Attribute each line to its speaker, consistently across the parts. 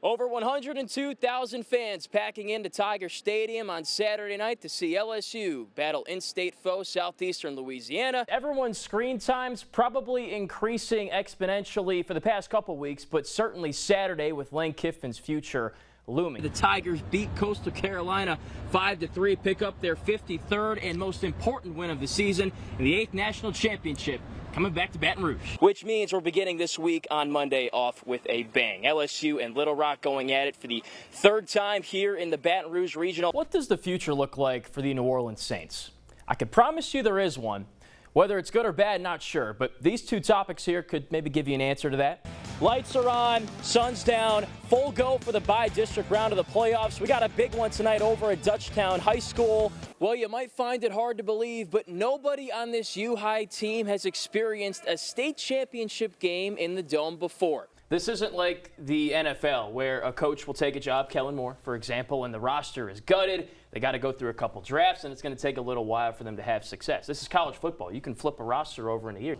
Speaker 1: Over 102,000 fans packing into Tiger Stadium on Saturday night to see LSU battle in-state foe Southeastern Louisiana. Everyone's screen time's probably increasing exponentially for the past couple weeks, but certainly Saturday with Lane Kiffin's future looming. The Tigers beat Coastal Carolina 5-3, pick up their 53rd and most important win of the season in the 8th national championship, coming back to Baton Rouge. Which means we're beginning this week on Monday off with a bang. LSU and Little Rock going at it for the 3rd time here in the Baton Rouge Regional. What does the future look like for the New Orleans Saints? I can promise you there is one. Whether it's good or bad, not sure, but these two topics here could maybe give you an answer to that. Lights are on, sun's down, full go for the bi-district round of the playoffs. We got a big one tonight over at Dutchtown High School. Well, you might find it hard to believe, but nobody on this U-High team has experienced a state championship game in the Dome before. This isn't like the NFL where a coach will take a job, Kellen Moore, for example, and the roster is gutted. They got to go through a couple drafts, and it's going to take a little while for them to have success. This is college football. You can flip a roster over in a year.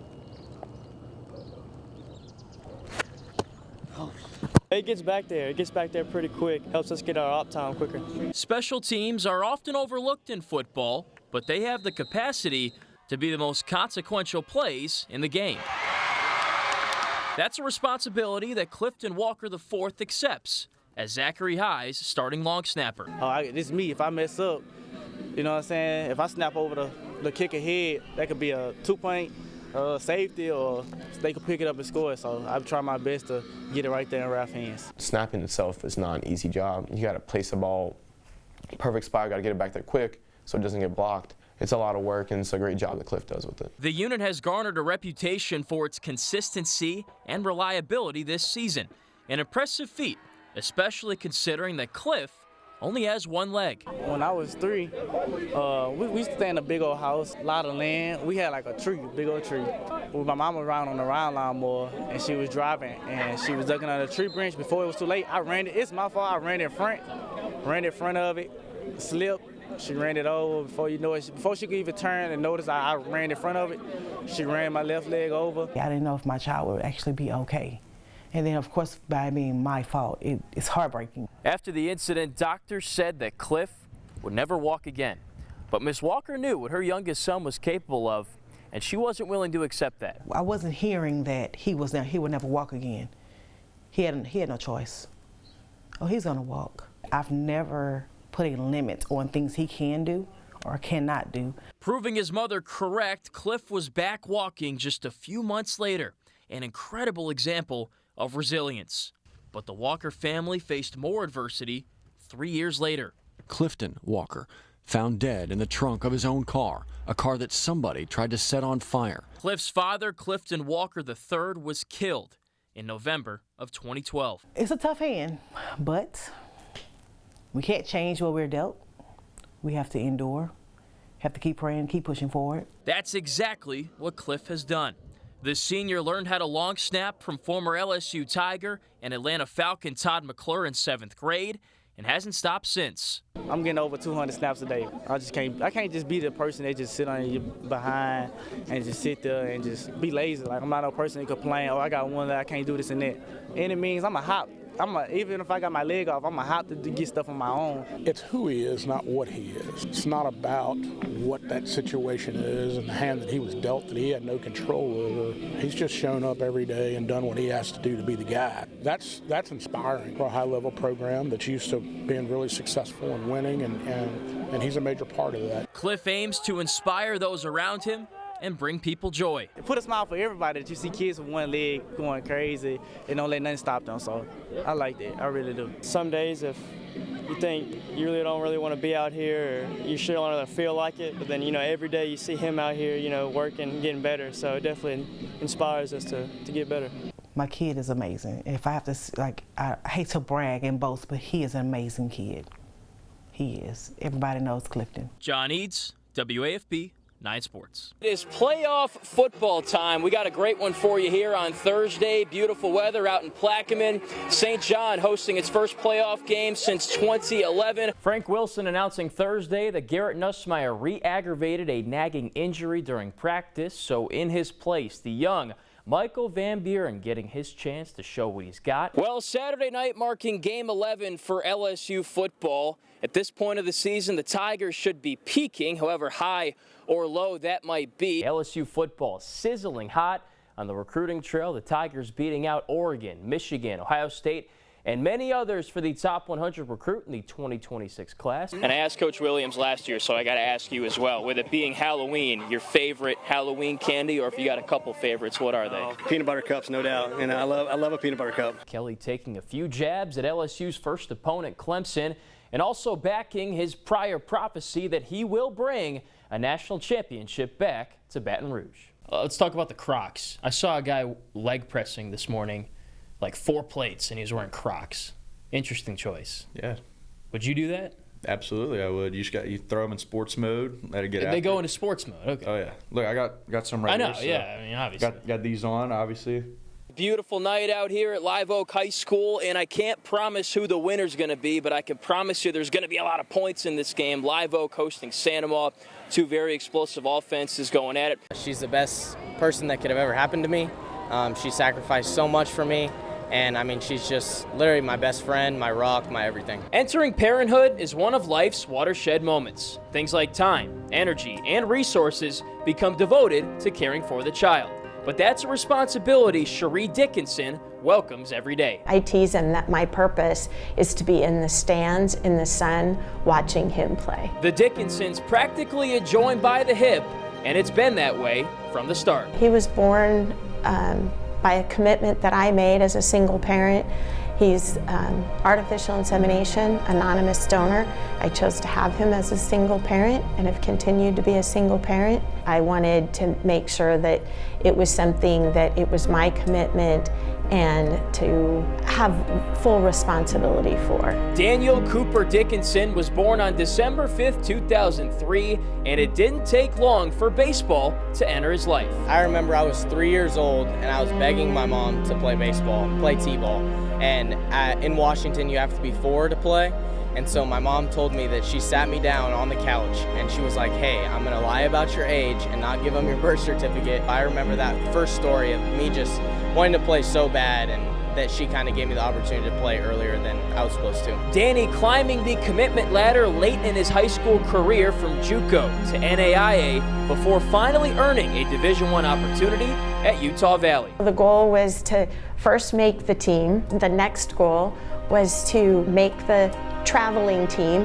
Speaker 2: It gets back there. It gets back there pretty quick. Helps us get our op time quicker.
Speaker 1: Special teams are often overlooked in football, but they have the capacity to be the most consequential plays in the game. That's a responsibility that Clifton Walker IV accepts as Zachary High's starting long snapper.
Speaker 2: This is me. If I mess up, you know what I'm saying? If I snap over the kicker head, that could be a 2-point safety, or they could pick it up and score. So I try my best to get it right there in ref hands.
Speaker 3: Snapping itself is not an easy job. You got to place the ball perfect spot. Got to get it back there quick so it doesn't get blocked. It's a lot of work, and it's a great job that Cliff does with it.
Speaker 1: The unit has garnered a reputation for its consistency and reliability this season. An impressive feat, especially considering that Cliff only has one leg.
Speaker 2: When I was 3, we used to stay in a big old house, a lot of land. We had like a tree, a big old tree. My mom was around on the round lawnmower, and she was driving, and she was ducking under the tree branch. Before it was too late, I ran it. It's my fault. I ran in front of it, slipped. She ran it over. Before you know it, before she could even turn and notice I ran in front of it, she ran my left leg over.
Speaker 4: I didn't know if my child would actually be okay. And then, of course, by being my fault, it's heartbreaking.
Speaker 1: After the incident, doctors said that Cliff would never walk again. But Miss Walker knew what her youngest son was capable of, and she wasn't willing to accept that.
Speaker 4: I wasn't hearing that he would never walk again. He had no choice. Oh, he's gonna walk. I've never put a limit on things he can do or cannot do.
Speaker 1: Proving his mother correct, Cliff was back walking just a few months later. An incredible example of resilience. But the Walker family faced more adversity 3 years later.
Speaker 5: Clifton Walker found dead in the trunk of his own car, a car that somebody tried to set on fire.
Speaker 1: Cliff's father, Clifton Walker III, was killed in November of 2012.
Speaker 4: It's a tough hand, but we can't change what we're dealt. We have to endure, have to keep praying, keep pushing forward.
Speaker 1: That's exactly what Cliff has done. The senior learned how to long snap from former LSU Tiger and Atlanta Falcon Todd McClure in 7th grade and hasn't stopped since.
Speaker 2: I'm getting over 200 snaps a day. I can't just be the person that just sit on your behind and just sit there and just be lazy. Like, I'm not a person that complain, oh, I got one that I can't do this and that. And it means I'm a hop. Even if I got my leg off, I'm going to have to get stuff on my own.
Speaker 6: It's who he is, not what he is. It's not about what that situation is and the hand that he was dealt that he had no control over. He's just shown up every day and done what he has to do to be the guy. That's inspiring for a high-level program that's used to being really successful and winning, and he's a major part of that.
Speaker 1: Cliff aims to inspire those around him and bring people joy.
Speaker 2: Put a smile for everybody that you see kids with one leg going crazy and don't let nothing stop them. So I like that. I really do.
Speaker 7: Some days if you think you don't really want to be out here, or you sure don't really feel like it, but then, every day you see him out here, working, getting better. So it definitely inspires us to get better.
Speaker 4: My kid is amazing. If I have to, I hate to brag and boast, but he is an amazing kid. He is. Everybody knows Clifton.
Speaker 1: John Eads, WAFB 9 Sports. It is playoff football time. We got a great one for you here on Thursday. Beautiful weather out in Plaquemine. St. John hosting its first playoff game since 2011. Frank Wilson announcing Thursday that Garrett Nussmeier re-aggravated a nagging injury during practice. So in his place, the young Michael Van Buren getting his chance to show what he's got. Well, Saturday night marking Game 11 for LSU football. At this point of the season, the Tigers should be peaking, however high or low that might be. LSU football sizzling hot on the recruiting trail. The Tigers beating out Oregon, Michigan, Ohio State, and many others for the top 100 recruit in the 2026 class. And I asked Coach Williams last year, so I got to ask you as well. With it being Halloween, your favorite Halloween candy, or if you got a couple favorites, what are they?
Speaker 8: Peanut butter cups, no doubt. And I love a peanut butter cup.
Speaker 1: Kelly taking a few jabs at LSU's first opponent, Clemson, and also backing his prior prophecy that he will bring a national championship back to Baton Rouge. Let's talk about the Crocs. I saw a guy leg pressing this morning, like 4 plates, and he was wearing Crocs. Interesting choice.
Speaker 9: Yeah.
Speaker 1: Would you do that?
Speaker 9: Absolutely, I would. You throw them in sports mode, let it get out.
Speaker 1: They go into sports mode. Okay.
Speaker 9: Oh yeah. Look, I got some right
Speaker 1: here. I know.
Speaker 9: So
Speaker 1: yeah. I mean, obviously.
Speaker 9: Got these on, obviously.
Speaker 1: Beautiful night out here at Live Oak High School, and I can't promise who the winner's going to be, but I can promise you there's going to be a lot of points in this game. Live Oak hosting Santa. 2 very explosive offenses going at it.
Speaker 10: She's the best person that could have ever happened to me. She sacrificed so much for me. And I mean, she's just literally my best friend, my rock, my everything.
Speaker 1: Entering parenthood is one of life's watershed moments. Things like time, energy, and resources become devoted to caring for the child. But that's a responsibility Cherie Dickinson welcomes every day.
Speaker 11: I tease him that my purpose is to be in the stands, in the sun, watching him play.
Speaker 1: The Dickinsons practically a join by the hip, and it's been that way from the start.
Speaker 11: He was born by a commitment that I made as a single parent. He's artificial insemination, anonymous donor. I chose to have him as a single parent and have continued to be a single parent. I wanted to make sure that it was something that it was my commitment and to have full responsibility for.
Speaker 1: Daniel Cooper Dickinson was born on December 5th, 2003, and it didn't take long for baseball to enter his life.
Speaker 10: I remember I was 3 years old and I was begging my mom to play baseball, play t-ball. And in Washington, you have to be 4 to play. And so my mom told me that she sat me down on the couch and she was like, hey, I'm gonna lie about your age and not give them your birth certificate. I remember that first story of me just wanting to play so bad, and that she kind of gave me the opportunity to play earlier than I was supposed to.
Speaker 1: Danny climbing the commitment ladder late in his high school career from JUCO to NAIA before finally earning a Division I opportunity at Utah Valley.
Speaker 11: The goal was to first make the team. The next goal was to make the traveling team,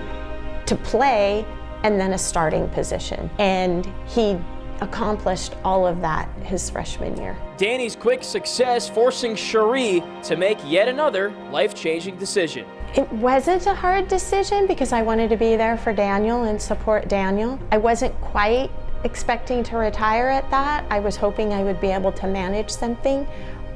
Speaker 11: to play, and then a starting position. And he accomplished all of that his freshman year.
Speaker 1: Danny's quick success forcing Cherie to make yet another life-changing decision.
Speaker 11: It wasn't a hard decision because I wanted to be there for Daniel and support Daniel. I wasn't quite expecting to retire at that. I was hoping I would be able to manage something,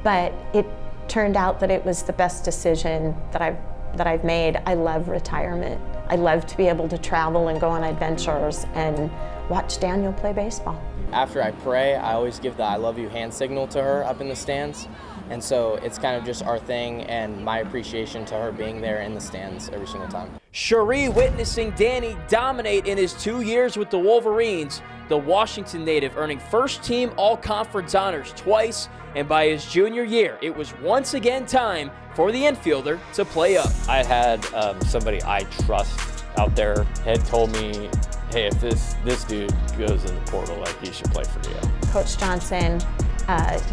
Speaker 11: but it turned out that it was the best decision that I've made. I love retirement. I love to be able to travel and go on adventures and watch Daniel play baseball.
Speaker 10: After I pray, I always give the I love you hand signal to her up in the stands. And so it's kind of just our thing and my appreciation to her being there in the stands every single time.
Speaker 1: Cherie witnessing Danny dominate in his 2 years with the Wolverines, the Washington native earning first-team all-conference honors twice, and by his junior year, it was once again time for the infielder to play up.
Speaker 12: I had somebody I trust out there had told me, hey, if this dude goes in the portal, like, he should play for you.
Speaker 11: Coach Johnson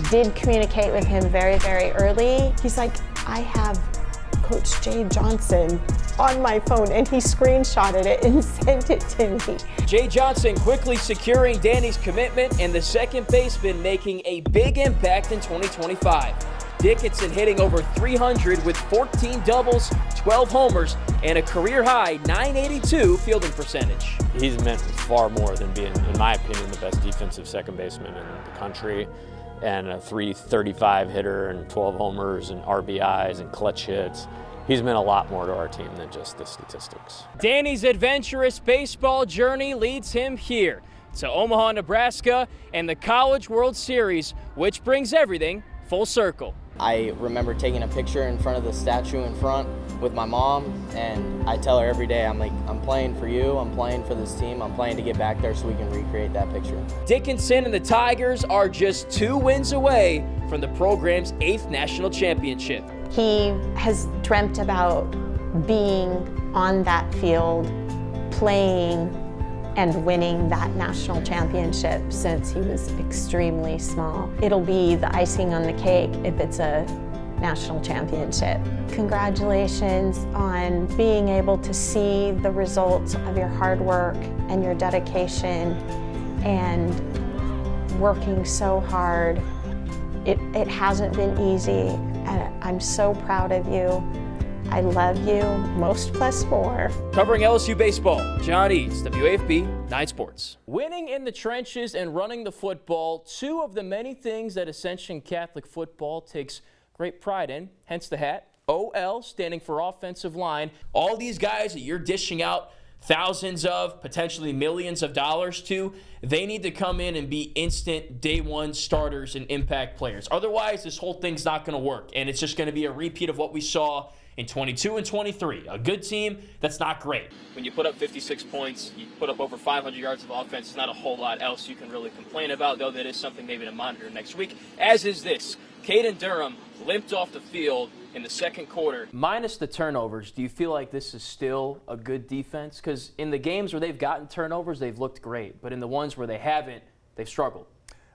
Speaker 11: did communicate with him very, very early. He's like, I have Coach Jay Johnson on my phone, and he screenshotted it and sent it to me.
Speaker 1: Jay Johnson quickly securing Danny's commitment, and the second baseman making a big impact in 2025. Dickinson hitting over 300 with 14 doubles, 12 homers, and a career-high .982 fielding percentage.
Speaker 12: He's meant far more than being, in my opinion, the best defensive second baseman in the country, and a .335 hitter and 12 homers and RBIs and clutch hits. He's meant a lot more to our team than just the statistics.
Speaker 1: Danny's adventurous baseball journey leads him here to Omaha, Nebraska, and the College World Series, which brings everything full circle.
Speaker 10: I remember taking a picture in front of the statue in front with my mom, and I tell her every day, I'm like, I'm playing for you, I'm playing for this team, I'm playing to get back there so we can recreate that picture.
Speaker 1: Dickinson and the Tigers are just 2 wins away from the program's 8th national championship.
Speaker 11: He has dreamt about being on that field, playing and winning that national championship since he was extremely small. It'll be the icing on the cake if it's a national championship. Congratulations on being able to see the results of your hard work and your dedication and working so hard. It hasn't been easy, and I'm so proud of you. I love you, most plus more.
Speaker 1: Covering LSU baseball, John Eads, WAFB 9 Sports. Winning in the trenches and running the football, two of the many things that Ascension Catholic football takes great pride in, hence the hat. OL, standing for offensive line. All these guys that you're dishing out thousands of, potentially millions of dollars to, they need to come in and be instant day one starters and impact players. Otherwise, this whole thing's not going to work, and it's just going to be a repeat of what we saw in 22 and 23. A good team that's not great. When you put up 56 points, you put up over 500 yards of offense, it's not a whole lot else you can really complain about, though that is something maybe to monitor next week, as is this. Caden Durham limped off the field in the second quarter. Minus the turnovers, do you feel like this is still a good defense? Because in the games where they've gotten turnovers, they've looked great. But in the ones where they haven't, they've struggled.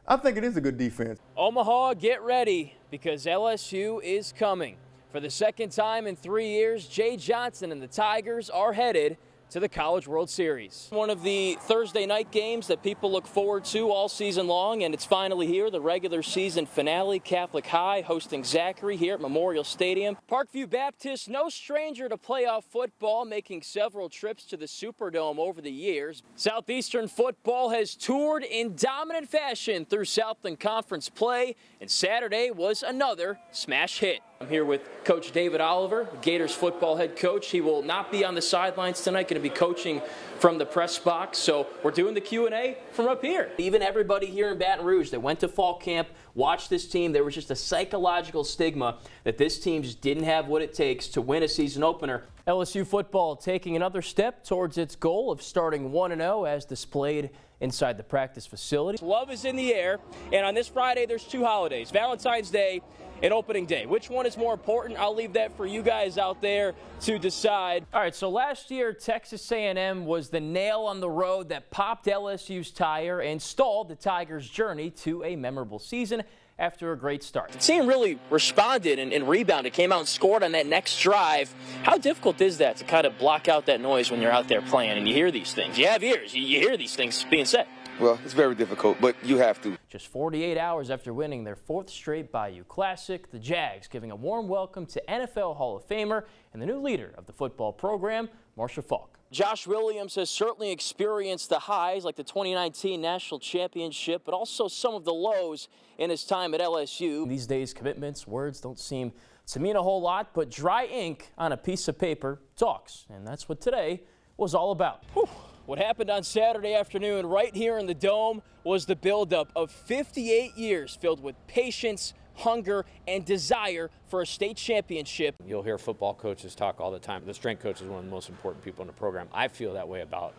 Speaker 13: I think it is a good defense.
Speaker 1: Omaha, get ready, because LSU is coming. For the second time in 3 years, Jay Johnson and the Tigers are headed to the College World Series. One of the Thursday night games that people look forward to all season long, and it's finally here, the regular season finale. Catholic High hosting Zachary here at Memorial Stadium. Parkview Baptist, no stranger to playoff football, making several trips to the Superdome over the years. Southeastern football has toured in dominant fashion through Southland Conference play, and Saturday was another smash hit. I'm here with Coach David Oliver, Gators football head coach. He will not be on the sidelines tonight, going to be coaching from the press box. So we're doing the Q&A from up here. Even everybody here in Baton Rouge that went to fall camp, watched this team, there was just a psychological stigma that this team just didn't have what it takes to win a season opener. LSU football taking another step towards its goal of starting 1-0 as displayed inside the practice facility. Love is in the air, and on this Friday there's two holidays, Valentine's Day and opening day. Which one is more important? I'll leave that for you guys out there to decide. All right, so last year Texas A&M was the nail on the road that popped LSU's tire and stalled the Tigers' journey to a memorable season after a great start. The team really responded and rebounded, came out and scored on that next drive. How difficult is that to kind of block out that noise when you're out there playing and you hear these things? You have ears, you hear these things being said.
Speaker 14: Well, it's very difficult, but you have to.
Speaker 1: Just 48 hours after winning their fourth straight Bayou Classic, the Jags giving a warm welcome to NFL Hall of Famer and the new leader of the football program, Marshall Faulk. Josh Williams has certainly experienced the highs like the 2019 National Championship, but also some of the lows in his time at LSU. These days, commitments, words don't seem to mean a whole lot, but dry ink on a piece of paper talks, and that's what today was all about. Whew. What happened on Saturday afternoon right here in the Dome was the buildup of 58 years filled with patience, hunger, and desire for a state championship.
Speaker 12: You'll hear football coaches talk all the time. The strength coach is one of the most important people in the program. I feel that way about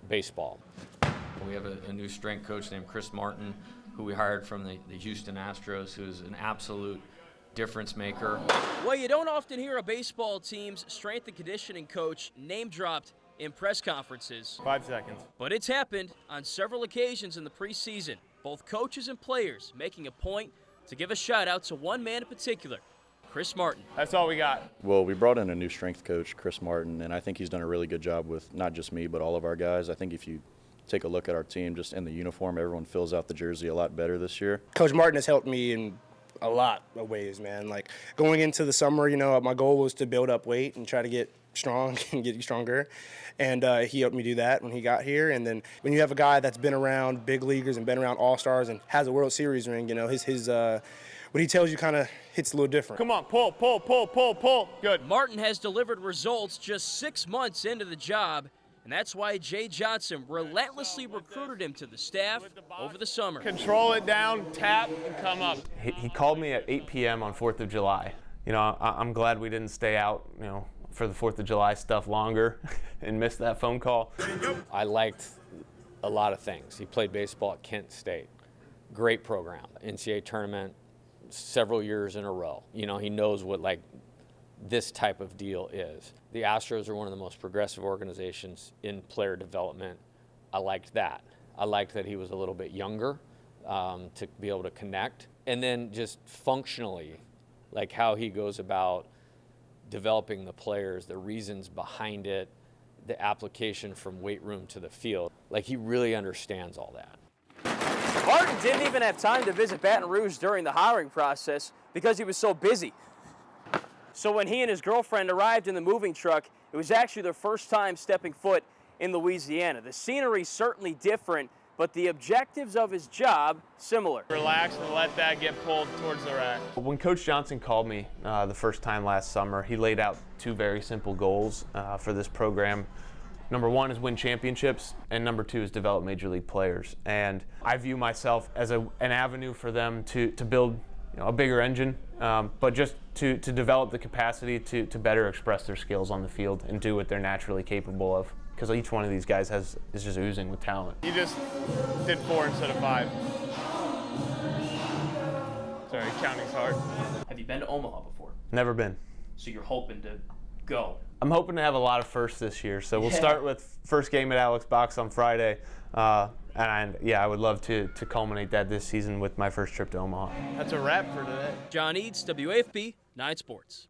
Speaker 12: baseball. We have a new strength coach named Chris Martin, who we hired from the Houston Astros, who's an absolute difference maker.
Speaker 1: Well, you don't often hear a baseball team's strength and conditioning coach name dropped in press conferences.
Speaker 15: 5 seconds.
Speaker 1: But it's happened on several occasions in the preseason. Both coaches and players making a point to give a shout out to one man in particular, Chris Martin.
Speaker 15: That's all we got.
Speaker 9: Well, we brought in a new strength coach, Chris Martin, and I think he's done a really good job with not just me, but all of our guys. I think if you take a look at our team, just in the uniform, everyone fills out the jersey a lot better this year.
Speaker 8: Coach Martin has helped me in a lot of ways, man. Like going into the summer, you know, my goal was to build up weight and try to get strong and get stronger. And he helped me do that when he got here. And then when you have a guy that's been around big leaguers and been around all-stars and has a World Series ring, you know, his what he tells you kind of hits a little different.
Speaker 15: Come on, pull, pull, pull, pull, pull. Good.
Speaker 1: Martin has delivered results just 6 months into the job, and that's why Jay Johnson relentlessly recruited him to the staff over the summer.
Speaker 15: Control it down, tap, and come up.
Speaker 16: He called me at 8 p.m. on 4th of July. You know, I'm glad we didn't stay out, you know, for the 4th of July stuff longer and miss that phone call.
Speaker 12: I liked a lot of things. He played baseball at Kent State. Great program. NCAA tournament, several years in a row. You know, he knows what like this type of deal is. The Astros are one of the most progressive organizations in player development. I liked that. I liked that he was a little bit younger to be able to connect. And then just functionally, like how he goes about developing the players, the reasons behind it, the application from weight room to the field. Like he really understands all that.
Speaker 1: Martin didn't even have time to visit Baton Rouge during the hiring process because he was so busy. So when he and his girlfriend arrived in the moving truck, it was actually their first time stepping foot in Louisiana. The scenery certainly different, but the objectives of his job similar.
Speaker 15: Relax and let that get pulled towards the rack.
Speaker 16: When Coach Johnson called me the first time last summer, he laid out two very simple goals for this program. Number one is win championships, and number two is develop major league players. And I view myself as an avenue for them to build a bigger engine, but just to develop the capacity to better express their skills on the field and do what they're naturally capable of. Because each one of these guys is just oozing with talent.
Speaker 15: You just did 4 instead of 5. Sorry, counting's hard.
Speaker 1: Have you been to Omaha before?
Speaker 16: Never been.
Speaker 1: So you're hoping to go?
Speaker 16: I'm hoping to have a lot of firsts this year. So we'll start with first game at Alex Box on Friday. And yeah, I would love to culminate that this season with my first trip to Omaha.
Speaker 15: That's a wrap for today.
Speaker 1: John Eads, WAFB 9 Sports.